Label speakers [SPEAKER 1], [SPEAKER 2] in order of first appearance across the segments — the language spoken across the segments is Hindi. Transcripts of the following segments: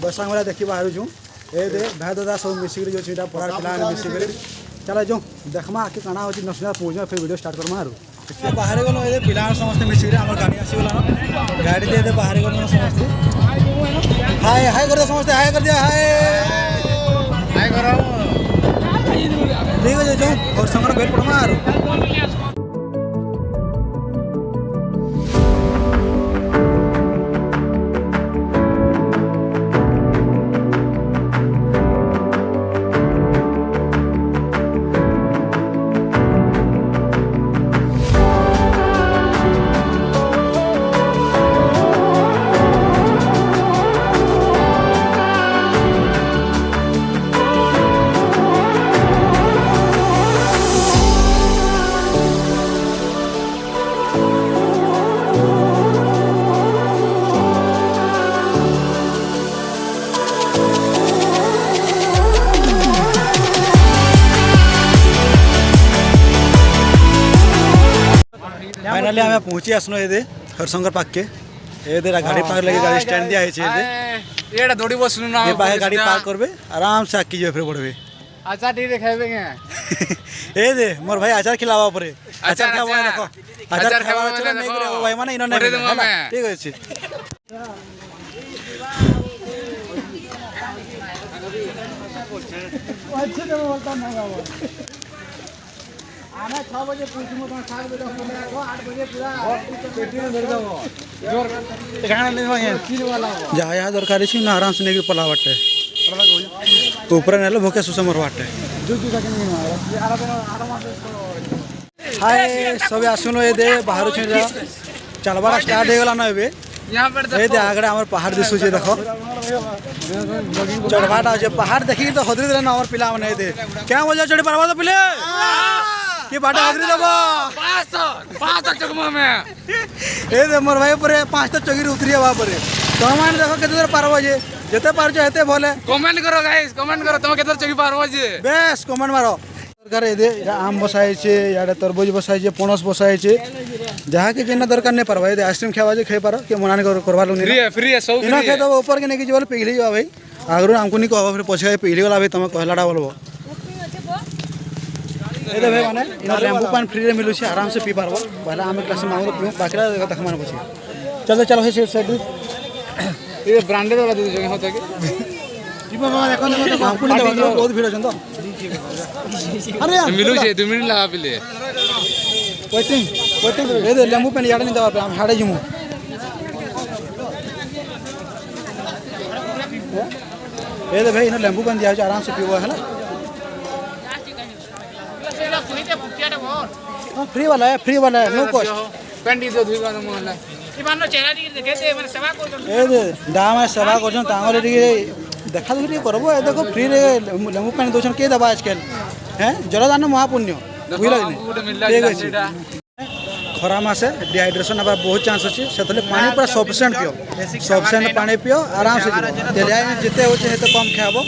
[SPEAKER 1] बसांगला देखी बाहर छूँ ए दे भाई दादा सब मिसिक जो छीटा पढ़ार पिला मिसिक चलो जो देखमा आके काना हो नसीनाथ पहुँच फिर वीडियो स्टार्ट करमा आरो बाहर गलो ए पिला समस्त मिसिक आम गाड़ी आसीगला गाड़ी दे बाहर गलो समस्त हाय हाय कर समस्त हाय कर दिया हाय हाय करो ठीक है जो और संगर भेट पड़मा आरो फाइनाली आम पहुँची आसनो ये हरशंकर पार्क के ये गाड़ी पार्क लगे गाड़ी स्टैंड दिया है
[SPEAKER 2] दौड़ी बसलु ना
[SPEAKER 1] ये पार्क गाड़ी पार्क करबे आराम से आकी जो फिर बढ़बे
[SPEAKER 2] आचार टी देखेबे
[SPEAKER 1] ए दे मोर भाई आचार खिलावा परे आचार खावा देखो आचार खावा चलो नहीं करे भाई माने इनो नहीं ठीक है अच्छे तो बोलता ना बाबा आना 6 बजे पूछूं तो 7 बजे 8 बजे पूरा पेटी में धर दो जोर गाना ले भाई किल वाला जा यहाँ दरकारी छी ना आराम से नेगी पला वाटे ऊपर नेलो भोके सुसमर वाटे जुजु का नहीं मारा हाय सब आसुनो ए दे बाहर छ जा चलबाड़ा स्टार्ट हो गला ना एबे
[SPEAKER 2] यहां पर
[SPEAKER 1] देखो ए दे आगड़े हमर पहाड़ दिसु जे देखो चढ़बाटा जे पहाड़ देखी तो हदरी दे ना हमर पिला मने दे क्या वजह चढ़ परवा तो पिले कि बाटा हदरी देबो 5 तक चकमा में ए दे मोर भाई परे 5 तक चगिरी उतरी बा परे तो मान देखो केते देर परवा जे जते पार जे हेते बोले
[SPEAKER 2] कमेंट करो गाइस कमेंट करो तुम केते चगी परवा जे
[SPEAKER 1] बेस कमेंट मारो दरकार ए दे आम बसाई छे याडे तरबूज बसाई छे पणस बसाई छे जहाँ के जेना दरकार नहीं परवा ए आइसक्रीम खावा जे खाई पारो के मनाने करवा लो
[SPEAKER 2] फ्री है सब
[SPEAKER 1] इना खेत ऊपर के नहीं कि पिघली जा भाई आगरू हमको नहीं कहबो फिर पछे पिघली गला भाई तुम कहलाडा बोलबो ए दे भाई माने इना लेंबू पानी फ्री रे मिलु छे आराम से पी पारबो पहला हम क्लास में मांगो पियो बाकीरा देख माने पछे चलो चलो हे साइड
[SPEAKER 2] ये ब्रांडेड वाला दे जो होता के
[SPEAKER 1] जी बाबा देखो देखो हमको नहीं देबो बहुत भीड़ छन तो अरे
[SPEAKER 2] मिलु छे 2 मिनट लगा पिले
[SPEAKER 1] वेटिंग ए दे लेंबू पानी याड नहीं देबा हम हाडे जिमु ए दे भाई इना लेंबू पानी दिया आराम से पीबो है ना फ्री वाला है नो कॉस्ट
[SPEAKER 2] पेंडी दो दुई बार मोहल्ला
[SPEAKER 3] इमानो चेहरा टी देखे दे माने सेवा कर
[SPEAKER 1] ए दे दाम है सेवा करछन तांगले टी देखा देखी करबो ए देखो फ्री रे लेंबू पानी दोछन के दबा आजकल हैं जलदान महापुण्य बुझला नहीं खरा मासे डिहाइड्रेशन हबार बहुत चांस अच्छे से पानी पूरा सफिशिएंट पियो पानी पियो आराम से तेलिया जिते होचे हेते कम खाबो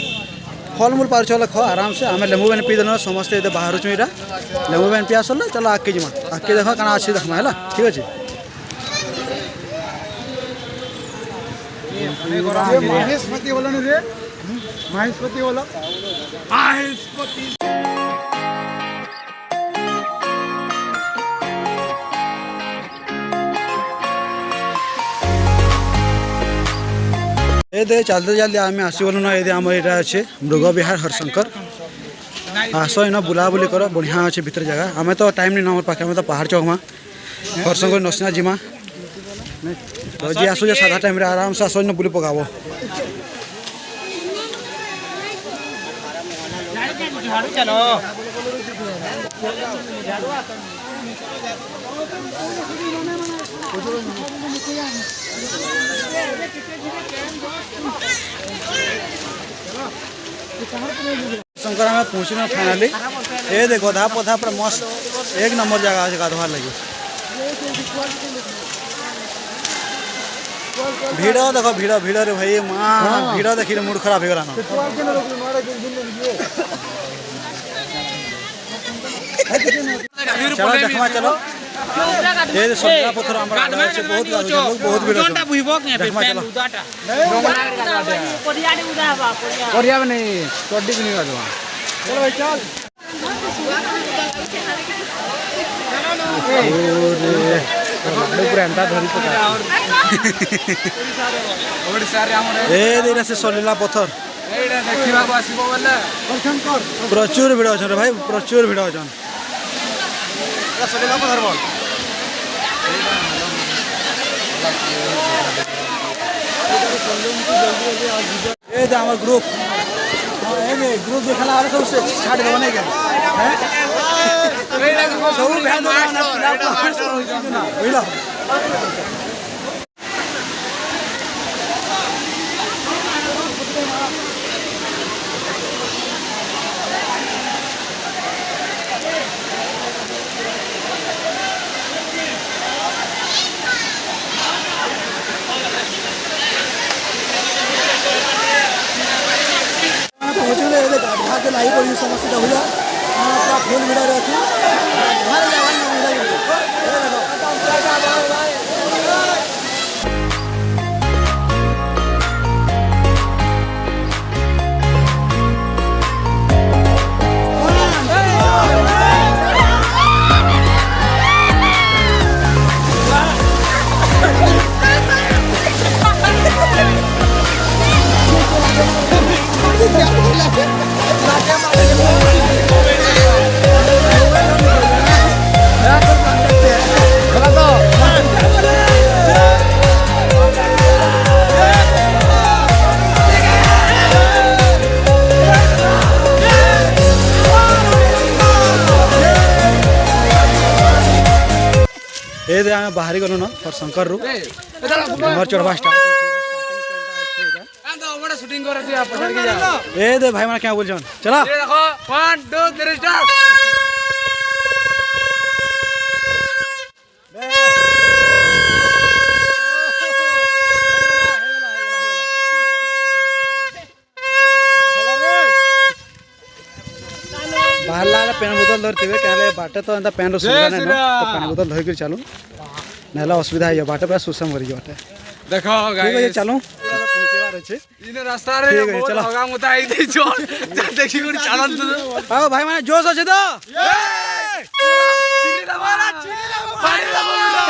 [SPEAKER 1] फल मूल पार चलो खो आराम से आम लेंबू पानी पी देना समस्त ये बाहर छुँ यहाँ लेंबू पानी पिया सर चलो आके जीमा आके देख कण अच्छी देखमा है ठीक अच्छे महेशपति बोलो रे महेशपति बोलो महेशपति ए दे चलते चलते आम आसगलु ना ये आम यहाँ अच्छे मृग विहार हरशंकर आस इन बुलाबुली कर बढ़िया अच्छे भीतर जगह आम तो टाइम नहीं ना पाखे तो पहाड़ चौकमा हरशंकर नसीनाथ जिमा तो जी आसो साधा टाइम रे आराम से आस इन बुली पकाबो
[SPEAKER 3] चलो
[SPEAKER 1] शंकर में पहुँचना फाइनाली ये देखो धा पौधा पर मस्त एक नंबर जगह है गाधवार लगी ভিড় দেখো ভিড় ভিড় রে ভাই মা ভিড় দেখি মুড খারাপ হয়ে গেল চলো দেখবা চলো ये सोना पत्थर हमरा আছে बहुत बहुत ভিড় আছে
[SPEAKER 3] বুইব কে পেন উদাটা কোরিয়াডি উদা হবা
[SPEAKER 2] कोरिया में नहीं चोटी भी नहीं कर दूंगा
[SPEAKER 1] चलो भाई चल
[SPEAKER 2] पूरा एंता धरी पका ओडिसा रे हमरे
[SPEAKER 1] ए देना से सोलिला पत्थर
[SPEAKER 2] एडा देखिबा को आसीबो बोले
[SPEAKER 1] प्रचुर ভিড় আছে রে ভাই প্রচুর ভিড় আছে এটা সোলিলা পত্থর বল এই যে আমার গ্রুপ এই যে গ্রুপ দেখালা আর সব ছাড় দেব না কেন হ্যাঁ সব ভ্যান না বুঝলা लाई पड़ी समस्या हुआ पूरा फुल भिड़ा रहे थे घर ए दे आमे बाहरी गनो न फर शंकर रु नंबर चढ़वा स्टार्ट
[SPEAKER 2] एंता बड़ा शूटिंग कर दिया पकड़ के जा
[SPEAKER 1] ए दे भाई माने क्या बोल छन चला
[SPEAKER 2] ये देखो 1 2 3 स्टार्ट
[SPEAKER 1] बाहर ला पेन बोतल धरते क्या बाटे तो एंता पेन सुविधा नहीं ना तो पेन बोतल धर कर चलू नहला असुविधा है बाटे पूरा सुसम करी बाटे
[SPEAKER 2] देखो
[SPEAKER 1] ठीक है
[SPEAKER 2] गाइस
[SPEAKER 1] चलू पहुंचेवार अच्छे
[SPEAKER 2] इने रास्ता रे बहुत होगा मुता आई दे चल देखि गुड चालन तू
[SPEAKER 1] आओ भाई माने जोश আছে তো
[SPEAKER 2] चिल्ली दबारा पानी दबारा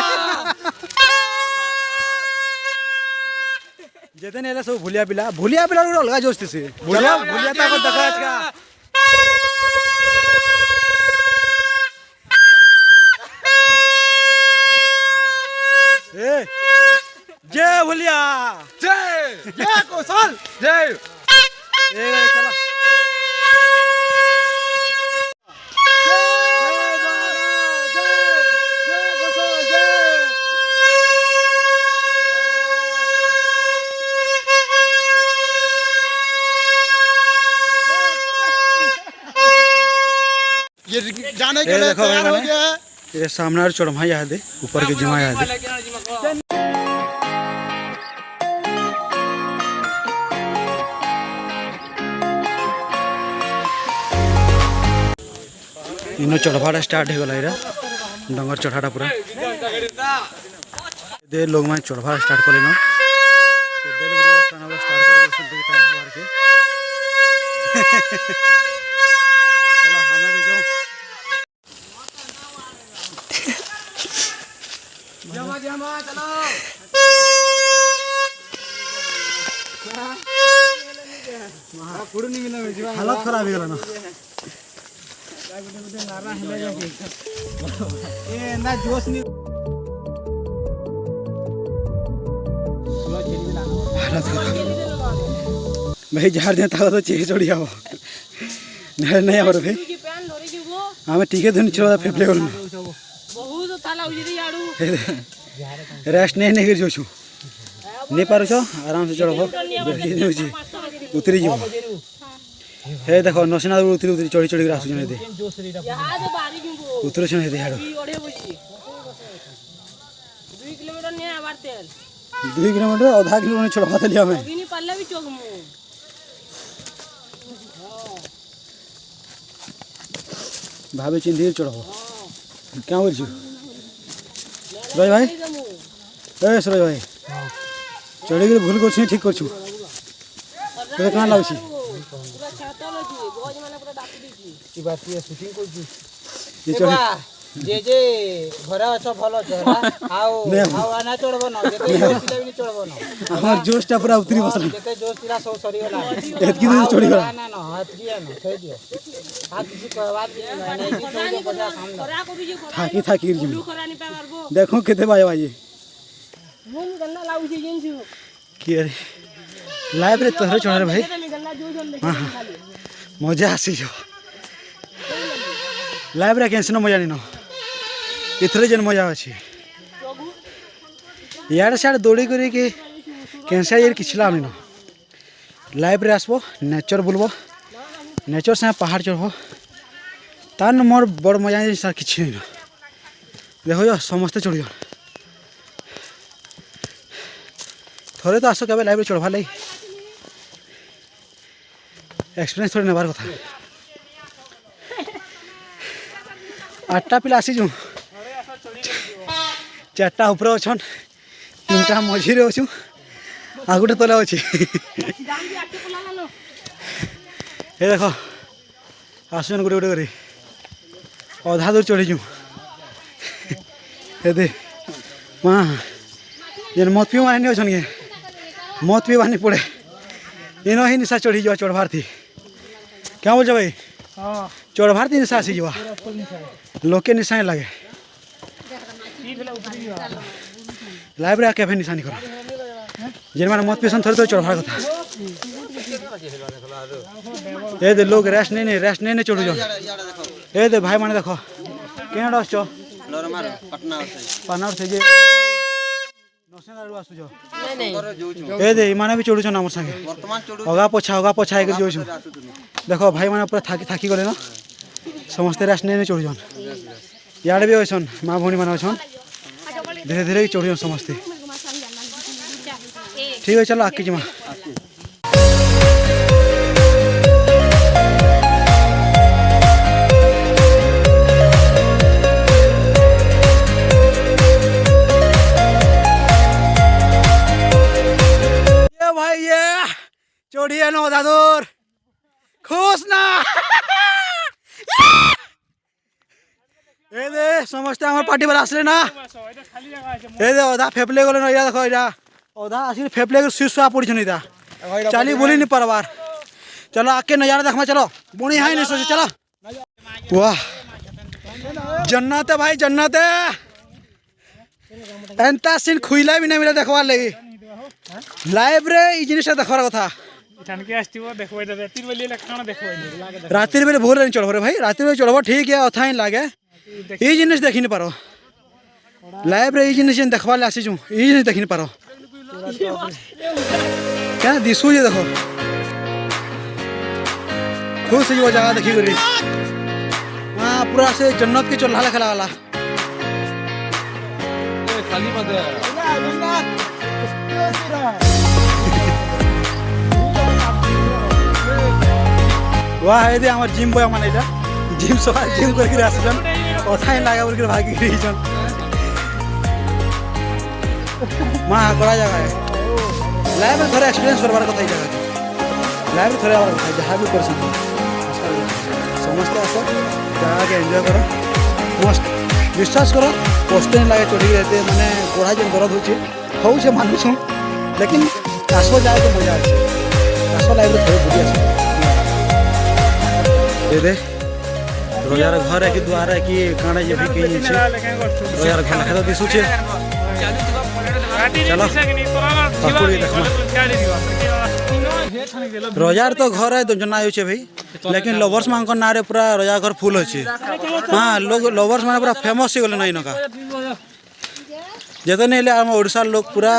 [SPEAKER 1] जेते नेला सब भुलिया पिला अलगा जोश से भुलिया ता को देखा आज का ए जय भुलिया
[SPEAKER 2] जय कौशल जय
[SPEAKER 1] ए चला
[SPEAKER 4] ये जाने के लिए
[SPEAKER 1] देखो
[SPEAKER 4] तैयार हो
[SPEAKER 1] भाई
[SPEAKER 4] गया है
[SPEAKER 1] ये सामने और चढ़मा याद है ऊपर के जिमा याद है इनो चढ़वाटा स्टार्ट हो गला इरा डंगर चढ़ाटा पूरा दे लोग माने चढ़वा स्टार्ट कर लेनो बेल बुड़ी बसना स्टार्ट कर सुनते टाइम मार के चलो हमें भी जाओ
[SPEAKER 2] जमा चलो
[SPEAKER 1] हालत खराब हो गला ना
[SPEAKER 4] ये ना जोश नहीं
[SPEAKER 1] हालत खराब भाई झाड़ दे तो चेहरे चढ़ी आओ नहीं आवर भाई हमें टीके धुन चलो फेफले कर
[SPEAKER 3] बहुत ताला उजरी याडू
[SPEAKER 1] रेस्ट नहीं कर जो नहीं पार छो आराम से चढ़ो उतरी जीव हे देखो नसीना उतरी उतरी चढ़ी चढ़ी आसुन दे उतरे छन हे हाड़
[SPEAKER 3] 2 किलोमीटर ने आबार तेल
[SPEAKER 1] 2 किलोमीटर आधा किलोमीटर छोड़वा देली हमें
[SPEAKER 3] अभी पल्ले भी चोक मु
[SPEAKER 1] भाभी चिंधी चढ़ो क्या बोल छी सुरज भाई ए सुरज भाई चढ़ी के भूल कर ठीक कर छु तो कहां लाग छी
[SPEAKER 3] पूरा छाता लगी बोझ माने पूरा डाकी दी
[SPEAKER 4] की बात ये शूटिंग कर छी
[SPEAKER 1] ये चढ़ी
[SPEAKER 4] जे जे घर अच्छा भलो चढ़ा आओ आना चढ़बो न जेते जोश पिला भी चढ़बो न
[SPEAKER 1] हमर जोशटा पूरा उतरी बसला
[SPEAKER 4] जेते जोश पिला सब सरी गला
[SPEAKER 1] एतकी दूर चढ़ी गला
[SPEAKER 4] ना ना हाथ दिया न थे दियो हाथ किसी करवा दियो नहीं जी तो पता काम
[SPEAKER 3] खरा को भी जे
[SPEAKER 1] थाकी थाकी जी
[SPEAKER 3] ब्लू खरा नि पे मारबो
[SPEAKER 1] देखो केते बाजे बाजे
[SPEAKER 3] मुन गन्ना लाउ छी जेन छु
[SPEAKER 1] की अरे लाइव रे तोहरे चढ़ रे भाई
[SPEAKER 3] गन्ना जो जन देखि खाली
[SPEAKER 1] मजा आसी जो लाइव रे कैंसिनो मजा नहीं न इथरे जन मजा अछि यार साड दौड़ी करी के कैंसा यार किछला नहीं न लाइव रे आसबो नेचर बुलबो नेचर से पहाड़ चढ़बो तान मोर बड़ मजा नहीं सर किछ नहीं न देखो जो समस्त चढ़ियो थोड़े तो आसो केबे लाइव रे चढ़वा लई एक्सपीरियंस थोड़े नेबार कथा 8टा पिला आसी जो 4टा ऊपर अछन 3टा मझी रे अछु आ गुटे तले अछि ए देखो आसन गुटे गुटे करी आधा दूर चढ़ी जू ए दे मां जेन मत पियो माने अछन के मत पियो बानी पड़े इनो ही निशा चढ़ी जो चढ़वार थी क्या बोल भाई
[SPEAKER 4] हां
[SPEAKER 1] चढ़वार थी निशा आसी जवा लोग के निशान लगे लाइव रे आके निशानी करो जेन माने मत पिसन थोड़े तो चढ़वार कथा ए दे लोग रेस्ट नहीं चढ़ू जो ए दे भाई माने देखो केना डस छो
[SPEAKER 2] नॉर्मल
[SPEAKER 1] पटना से जे नसेनारू आसु जो ए दे माने भी चढ़ू छ हमर संगे
[SPEAKER 2] वर्तमान
[SPEAKER 1] होगा पोछा एक जो छु देखो भाई माने पूरा थाकी गले न समस्त रेस्ट नहीं चढ़ू जन यार भी होसन मां भौणी माने होसन धीरे धीरे चढ़ू समस्ते ठीक है चलो आके जमा ये भाई ये चढ़िए न दादुर खुश ना ए दे समस्त हमर पार्टी वाला आसले ना ए दे ओदा फेपले गले न या देखो इरा ओदा आसी फेपले के शीशा पड़ी छन इदा चाली बोली नहीं परवार चलो आके नजारा देखमा चलो बुणी हाई नहीं सोचे चलो वाह जन्नत है भाई जन्नत है एंता सीन खुइला भी नहीं मिला देखवार लगी लाइव रे ई जिनिस देखवार कथा
[SPEAKER 5] इठानके आस्तिबो देखबै त रातिर बेले लखना देखबै
[SPEAKER 1] रातिर बेले भोर नहीं चढ़बो रे भाई रातिर बेले चढ़बो ठीक है अथा ही लागे ई जिनिस देखि नहीं पारो लाइव रे ई जिनिस देखवा ले आसी छु ई जिनिस देखि नहीं पारो क्या दिसु ये देखो खुश हो जगह देखी करी हां पूरा से जन्नत के चोला खेला वाला
[SPEAKER 2] खाली मत
[SPEAKER 1] वाह ए दे हमर जिम बॉय माने इटा जिम सवार जिम करके आसजन अथा ही लागे बोल के भागी रही जन मां कड़ा जगह है लाइव में थोड़ा एक्सपीरियंस करवार कथा ही जगह लाइव थोड़ा और जहां भी कर सकते समस्त आसो जगह के एंजॉय करो मस्त विश्वास करो कष्ट नहीं लगे चढ़ी रहते माने गोड़ा जन दर्द हो से मानु छु लेकिन आसो जाए तो मजा आछे आसो लाइव थोड़े बुझी आसो दे रोजार घर है कि द्वार है कि काना जे भी कहीं छे रोजार घर लखा तो दिसु छे चलो पकुड़ी देखमा रोजार तो घर है तो जना हो छे भाई लेकिन लवर्स मान को नारे पूरा रोजार घर फुल होचे हां लोग लवर्स माने पूरा फेमस हो गेल नहीं नका जेतने ले हम ओडिसा लोग पूरा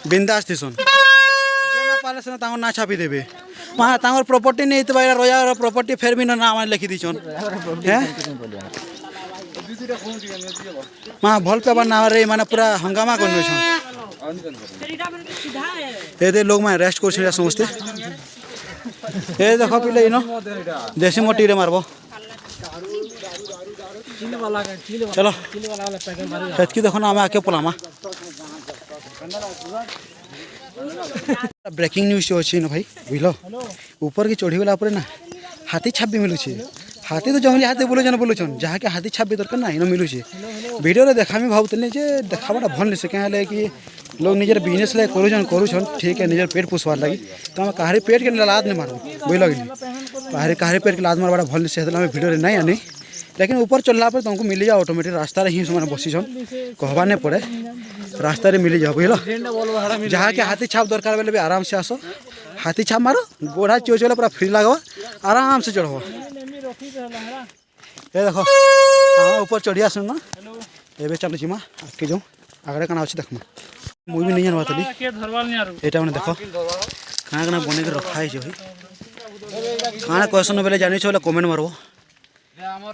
[SPEAKER 1] बिंदास थिसन जेना पाले से तांग ना छापी देबे वहाँ तांगर प्रॉपर्टी नहीं तो भाई रोजार प्रॉपर्टी फेर भी ना आम लिखी दीछन हैं वहाँ भल पेपर ना रे माने पूरा हंगामा करने छन ये दे लोग मैं रेस्ट कर समझते ये देखो पिले इनो देसी मोटी रे मारबो चलो हेतकी देखो ना आमे आके पलामा ब्रेकिंग न्यूज अच्छी ना भाई बुझल ऊपर की चढ़ी गला ना हाथी छाप भी मिलूचे हाथी तो जंगली हाथी बोलुन बोलुन जहाँ के हाथी छाप भी दरकार ना इन मिलूचे वीडियो देखा भावुली जे देखाटा भल नहीं क्या कि लोग निजर बिजनेस लाइक करुन ठीक है निजर पेट पोषवार लगी तो आम कहारी पेट के लाद नहीं मारबू बुझल कि कहारी पेट के लाद मारवाटा भल नहीं से वीडियो नहीं आनी लेकिन ऊपर चलला पर तुमको मिल जाए ऑटोमेटिक रास्ता ही से बसीछन कहवा नहीं पड़े रास्ता मिल जाओ बुझल जहाँ के हाथी छाप दरकार बेले भी आराम से आसो हाथी छाप मारो गोड़ा चोचले पूरा फ्री लगवा आराम से चढ़ो ये देखो हाँ ऊपर चढ़ी आस ना ये चलो जीमा आगे जाऊँ आगे कण अच्छे देखमा मुझे भी नहीं जानवा तली यहाँ मैंने देख कहाँ कण बन के रखा है भाई कहाँ क्वेश्चन बेले जानी बोले कमेंट मारब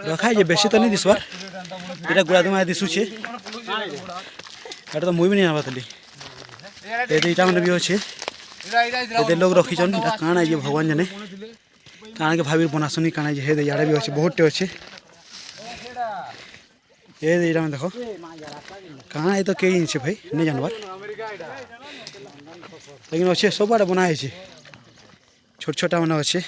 [SPEAKER 1] रखा है बेसी तो नहीं दिसबार ये गुड़ा दुमा दिशुचे तो मुझे भी नहीं जानवा तली ये मैंने भी अच्छे ये लोग रखीचन काण है भगवान जाने काण के भाभी बनासुनी काण है याड़े भी अच्छे बहुत अच्छे ये मैंने देख काण है तो कई इंचे भाई नहीं जानवर लेकिन अच्छे सब आड़े बना है छोट छोटा मैंने अच्छे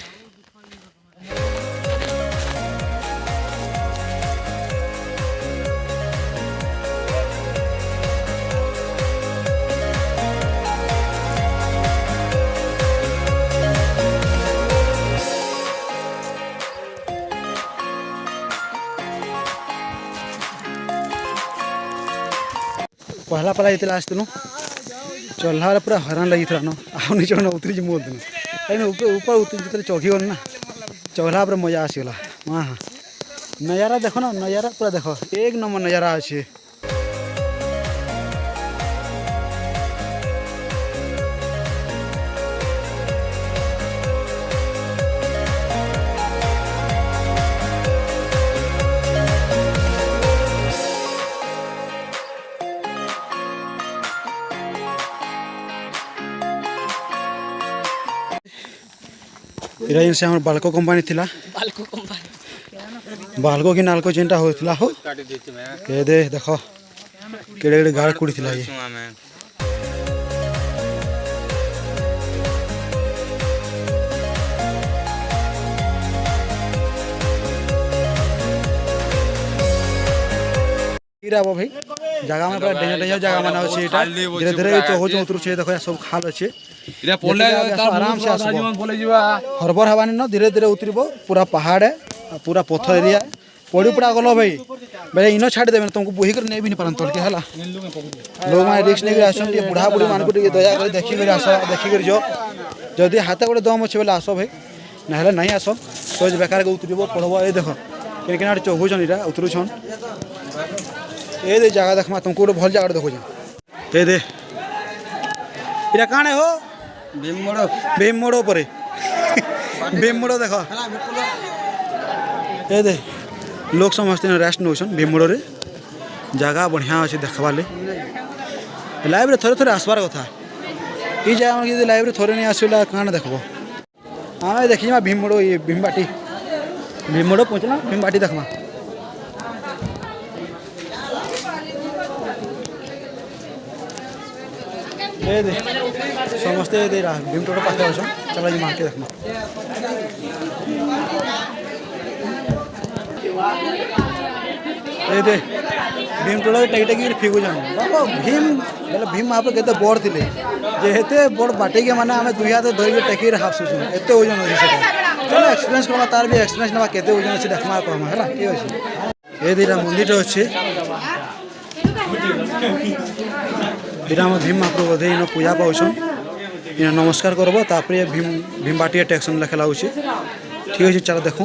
[SPEAKER 1] पहला पहला ये आसलु चढ़ला पूरा हरान लगी था आउ नहीं चढ़ना उतरी बोल दिन लेकिन ऊपर उतरी जो चौकी गल ना चढ़ला पूरा मजा आसगला हाँ हाँ नज़ारा देखो ना नज़ारा पूरा देखो एक नंबर नज़ारा अच्छे इरा जिनसे हमारे बाल्को कंपनी थिला बाल्को की नालको जेनटा होता हो ये दे देखो केड़े केड़े गाड़ कुड़ी थिला ये भाई जगह में पूरा डेंजर डेंजर जगह माना अच्छे धीरे धीरे चौक उतरू देखो सब खाल अच्छे आराम से हरबर हवानी न धीरे धीरे उतरब पूरा पहाड़ है पूरा पथर एरिया पड़ी पड़ा गल भाई बेले इन छाड़ी देवे तुमको बोही कर नहीं भी नहीं पारन तलके है लोग मैंने रिक्स नहीं आस बुढ़ा बुढ़ी मान को दया कर देखिक आस देखिक जो जदि हाथ गोटे दम अच्छे बोले आस भाई ना नहीं आस सोच बेकार के उतरब पढ़ब ये देख किना चौकुन इटा उतरुछन ये दे जगह देखमा तुमको गोटे भल जगह देखो ये दे इटा काणे हो भीममोड़ पर भीममोड़ देख ये दे लोग समझते रेस्ट नौन भीममोड़ रे जगह बढ़िया अच्छे देखवार लाइव रे थोड़े थोड़े आसबार कथा ये जगह यदि लाइव रे थोड़े नहीं आसला कहाँ देखब हाँ देखी भीममोड़ ये भीमबाटी भीममोड़ पहुँचना भीमबाटी देखमा ये दे समस्ते दे भीमटोड़ पाखे अच्छे चलो जी मार्के देखना ये दे भीमटोड़ टेक टेक फिगुन बाबा भीम बोले भीम महापुर के बड़ थे जेते बड़ बाटिके मैंने आम दुई हाथ धरिक टेक हाफसुन एत ओजन अच्छे चलो एक्सपीरियंस करवा तार भी एक्सपीरियंस ना केते ओजन अच्छे देखमा कहमा है ठीक अच्छे ये दीटा मंदिर अच्छे इटा हम भीम महाप्रभु बोधे इन पूजा पाऊन इन नमस्कार करब तापर भीम भीमबाटी टेक्सन लिखला हो ठीक अच्छे चलो देखो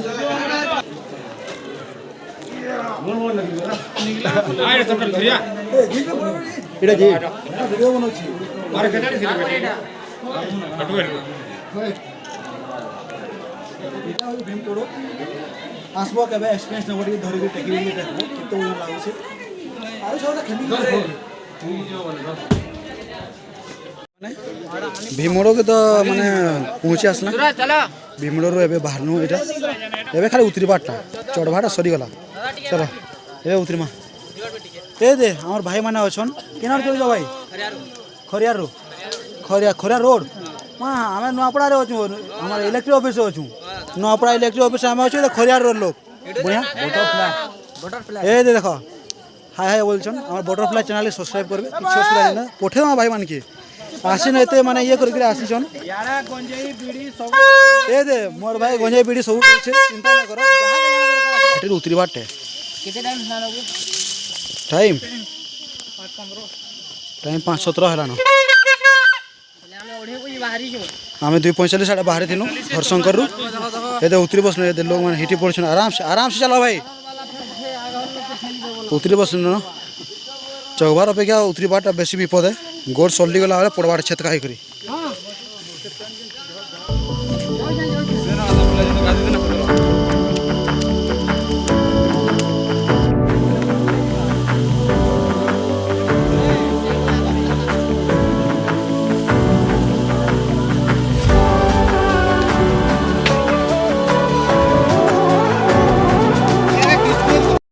[SPEAKER 1] आसब के एक्सपीरियंस नब धरिक टेकिक देखो केत लगुचे भीमड़ो के तो माने पहुँची आसला भीमड़ो एबे बाहरनु एटा एबे खाली उतरी बाटा चढ़वाटा सरीगला चलो ए उतरीमा ए दे हमर भाई माने अछन केना चल जा भाई खरियार रो खरिया रोड मां हमें नवापड़ा रे अछु हमर इलेक्ट्रिक ऑफिस अछु नवापड़ा इलेक्ट्रिक ऑफिस हमें अछु खरियार रोड लोग बढ़िया बटरफ्लाई ए दे देखो हाय हाय बोलछन हमर बटरफ्लाई चैनल सब्सक्राइब करबे किछ असुविधा ना पठे दमा भाई मान के आसिन एते माने ये करके आसीछन
[SPEAKER 5] यारा गंजेई बीड़ी सब
[SPEAKER 1] ए दे मोर भाई गंजेई बीड़ी सब छै चिंता ना करो जहां के जाना दरकार आटे उतरी बाटे
[SPEAKER 4] केते टाइम स्नान होबो
[SPEAKER 1] टाइम 5:17 हला न
[SPEAKER 4] ଆମେ ଓଢେ କୋଇ ବାହାରି ଛୁ
[SPEAKER 1] आमे 2:45 साडे बाहर थिनु हरशंकर रु एदे उतरी बसनो एदे लोग माने हिटी पड़छन आराम से चलो भाई उतरी बसनो न चौबार अपेक्षा उतरी बाटा बेसी विपद है गोड़ सल्ली गला वाले पड़वाड़ छेत काई करी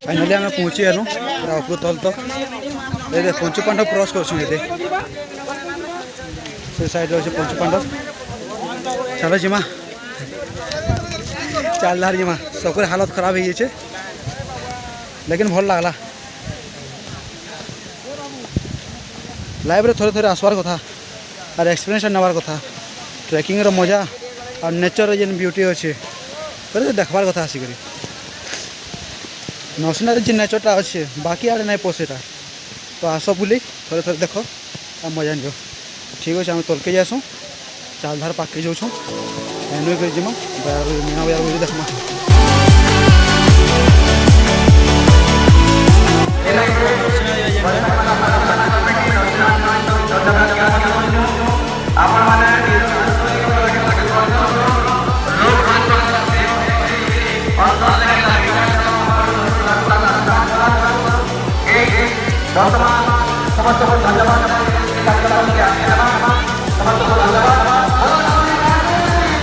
[SPEAKER 1] फाइनली आम पहुँची गलु ऊपर तल तो ये पंचु पांडव क्रॉस कर साइड अच्छे पंचु पांडव चलो जिमा चाल धार जिमा सब हालत खराब हो जाए लेकिन भल लगला लाइव रे थोड़े थोड़े आसवार कथा और एक्सपीरियंस नवार कथा ट्रेकिंग रो मजा और नेचर जेन ब्यूटी अच्छे देखबार कथा आसिक नौसिना जी नेचरटा अच्छे बाकी आड़े नहीं पोसेटा तो आस बुले थोड़े थोड़े देख आ मजा नियो ठीक अच्छे आम तलके जासु चाल धार पाके जाऊँ एन्जॉय कर जीमा मीना बजार देखमा
[SPEAKER 6] समस्त धन्यवाद